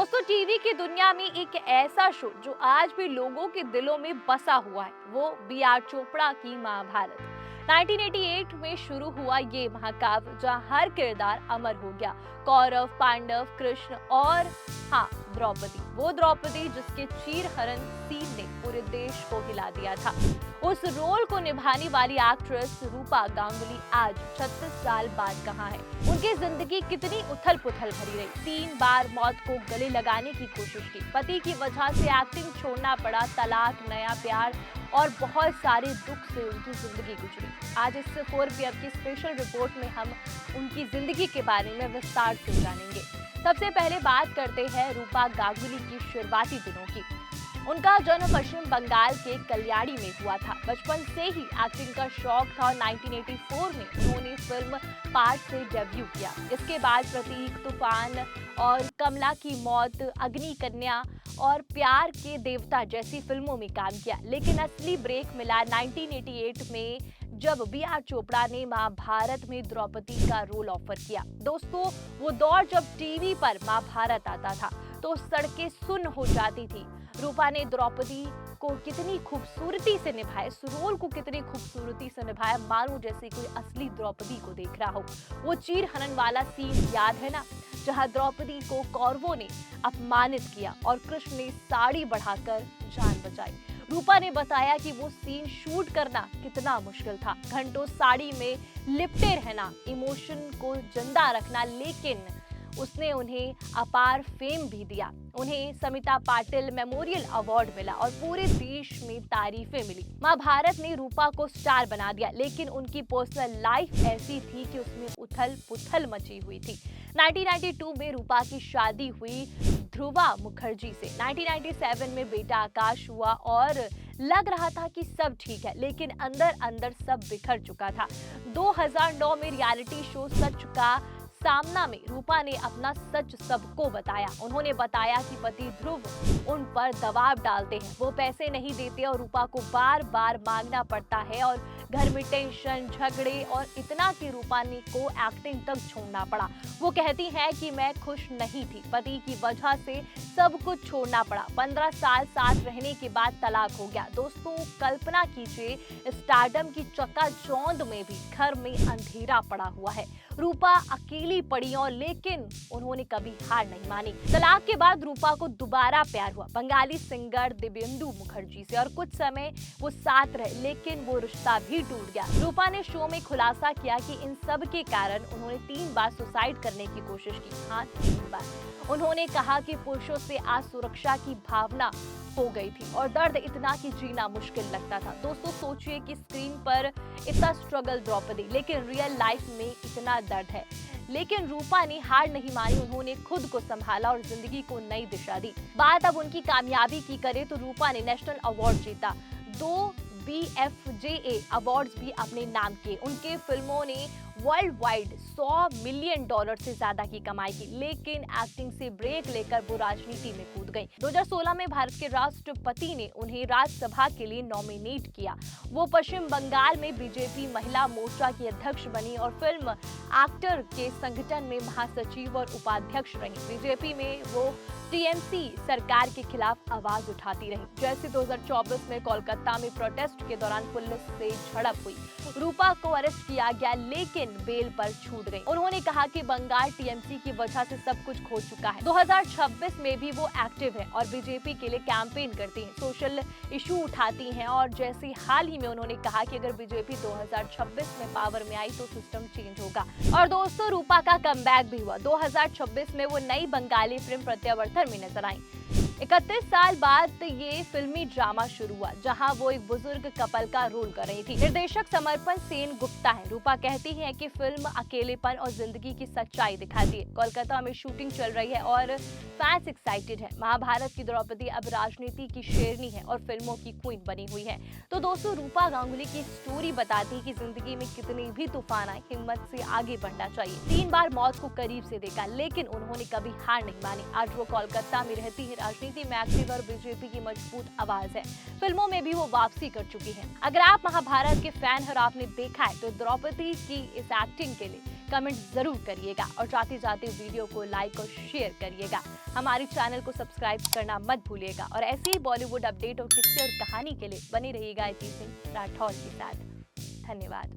दोस्तों, टीवी की दुनिया में एक ऐसा शो जो आज भी लोगों के दिलों में बसा हुआ है, वो बी आर चोपड़ा की महाभारत। 1988 में शुरू हुआ ये महाकाव्य जहां हर किरदार अमर हो गया। कौरव, पांडव, कृष्ण और हाँ, द्रौपदी। वो द्रौपदी जिसके चीरहरण सीन ने पूरे देश को हिला दिया था। उस रोल को निभाने वाली एक्ट्रेस रूपा गांगुली आज 36 साल बाद कहाँ है? उनकी जिंदगी कितनी उथल पुथल भरी रही। 3 बार मौत को गले लगाने की कोशिश की, पति की वजह से एक्टिंग छोड़ना पड़ा, तलाक, नया प्यार और बहुत सारे दुख से उनकी जिंदगी गुजरी। आज इस 4PM की स्पेशल रिपोर्ट में हम उनकी जिंदगी के बारे में विस्तार से जानेंगे। सबसे पहले बात करते हैं रूपा गांगुली की शुरुआती दिनों की। उनका जन्म पश्चिम बंगाल के कल्याणी में हुआ था। बचपन से ही एक्टिंग का शौक था और 1984 में उन्होंने फिल्म पार्ट से डेब्यू किया। इसके बाद प्रतीक, तूफान और कमला की मौत, अग्नि कन्या और प्यार के देवता जैसी फिल्मों में काम किया। लेकिन असली ब्रेक मिला 1988 में जब बी आर चोपड़ा ने महाभारत में द्रौपदी का रोल ऑफर किया। दोस्तों, वो दौर जब टीवी पर महाभारत आता था तो सड़कें सुन्न हो जाती थी। रूपा ने द्रौपदी को कितनी खूबसूरती से निभाया, इस रोल को कितनी खूबसूरती से निभाया, मानो जैसे कोई असली द्रौपदी को देख रहा हो। वो चीर हनन वाला सीन याद है ना, जहां द्रौपदी को कौरवों ने अपमानित किया और कृष्ण ने साड़ी बढ़ाकर जान बचाई। रूपा ने बताया कि वो सीन शूट करना कितना मुश्किल था, घंटों साड़ी में लिपटे रहना, इमोशन को जिंदा रखना, लेकिन उसने उन्हें अपार फेम भी दिया। उन्हें समिता पाटिल मेमोरियल अवार्ड मिला और पूरे देश में तारीफें मिली। महाभारत ने रूपा को स्टार बना दिया, लेकिन उनकी पर्सनल लाइफ ऐसी थी कि उसमें उथल पुथल मची हुई थी। 1992 में रूपा की शादी हुई ध्रुवा मुखर्जी से। 1997 में बेटा आकाश हुआ और लग रहा था कि सब ठीक है, लेकिन अंदर अंदर सब बिखर चुका था। 2009 में रियलिटी शो सच का सामना में रूपा ने अपना सच सबको बताया। उन्होंने बताया कि पति ध्रुव उन पर दबाव डालते हैं, वो पैसे नहीं देते और रूपा को बार बार मांगना पड़ता है और घर में टेंशन, झगड़े और इतना कि रूपा ने को एक्टिंग तक छोड़ना पड़ा। वो कहती हैं कि मैं खुश नहीं थी, पति की वजह से सब कुछ छोड़ना पड़ा। 15 साल साथ रहने के बाद तलाक हो गया। दोस्तों, कल्पना कीजिए, स्टारडम की चकाचौंध में भी घर में अंधेरा पड़ा हुआ है। रूपा अकेली पड़ी और लेकिन उन्होंने कभी हार नहीं मानी। तलाक के बाद रूपा को दोबारा प्यार हुआ बंगाली सिंगर दिव्येंदु मुखर्जी से और कुछ समय वो साथ रहे, लेकिन वो रिश्ता भी टूट गया। रूपा ने शो में खुलासा किया कि इन सब के कारण उन्होंने 3 बार सुसाइड करने की कोशिश की। हाँ, 3 बार। उन्होंने कहा कि पुरुषों से असुरक्षा की भावना हो गई थी और दर्द इतना कि जीना मुश्किल लगता था। दोस्तों, सोचिए कि स्क्रीन पर इतना स्ट्रगल द्रौपदी, लेकिन रियल लाइफ में इतना दर्द है। लेकिन रूपा ने हार नहीं मानी, उन्होंने खुद को संभाला और जिंदगी को नई दिशा दी। बात अब उनकी कामयाबी की करें तो रूपा ने नेशनल अवार्ड जीता, 2 BFJA अवार्ड्स भी अपने नाम किए। उनके फिल्मों ने वर्ल्ड वाइड $100 मिलियन से ज्यादा की कमाई की, लेकिन एक्टिंग से ब्रेक लेकर वो राजनीति में कूद गई। 2016 में भारत के राष्ट्रपति ने उन्हें राज्यसभा के लिए नॉमिनेट किया। वो पश्चिम बंगाल में बीजेपी महिला मोर्चा की अध्यक्ष बनी और फिल्म एक्टर के संगठन में महासचिव और उपाध्यक्ष रही। बीजेपी में वो TMC सरकार के खिलाफ आवाज उठाती रही। जैसे 2024 में कोलकाता में प्रोटेस्ट के दौरान पुलिस से झड़प हुई, रूपा को अरेस्ट किया गया, लेकिन बेल पर छूट गई। उन्होंने कहा कि बंगाल TMC की वजह से सब कुछ खो चुका है। 2026 में भी वो एक्टिव है और बीजेपी के लिए कैंपेन करती हैं, सोशल इशू उठाती हैं और जैसे हाल ही में उन्होंने कहा कि अगर बीजेपी 2026 में पावर में आई तो सिस्टम चेंज होगा। और दोस्तों, रूपा का कमबैक भी हुआ। 2026 में वो नई बंगाली फिल्म प्रत्यावर्तन में नजर आई। 31 साल बाद ये फिल्मी ड्रामा शुरू हुआ, जहां वो एक बुजुर्ग कपल का रोल कर रही थी। निर्देशक समर्पण सेन गुप्ता है। रूपा कहती हैं कि फिल्म अकेलेपन और जिंदगी की सच्चाई दिखाती है। कोलकाता में शूटिंग चल रही है और फैंस एक्साइटेड है। महाभारत की द्रौपदी अब राजनीति की शेरनी है और फिल्मों की क्वीन बनी हुई है। तो दोस्तों, रूपा गांगुली की स्टोरी बताती है कि जिंदगी में कितने भी तूफान आए, हिम्मत से आगे बढ़ना चाहिए। 3 बार मौत को करीब से देखा, लेकिन उन्होंने कभी हार नहीं मानी। आज वो कोलकाता में रहती है, राजनीति में एक्टिव और बीजेपी की मजबूत आवाज है। फिल्मों में भी वो वापसी कर चुकी है। अगर आप महाभारत के फैन हैं और आपने देखा है तो द्रौपदी की इस एक्टिंग के लिए कमेंट जरूर करिएगा और जाते जाते वीडियो को लाइक और शेयर करिएगा। हमारे चैनल को सब्सक्राइब करना मत भूलिएगा और ऐसे ही बॉलीवुड अपडेट और किस्से और कहानी के लिए बने रहिएगा इति सिंह राठौर के साथ। धन्यवाद।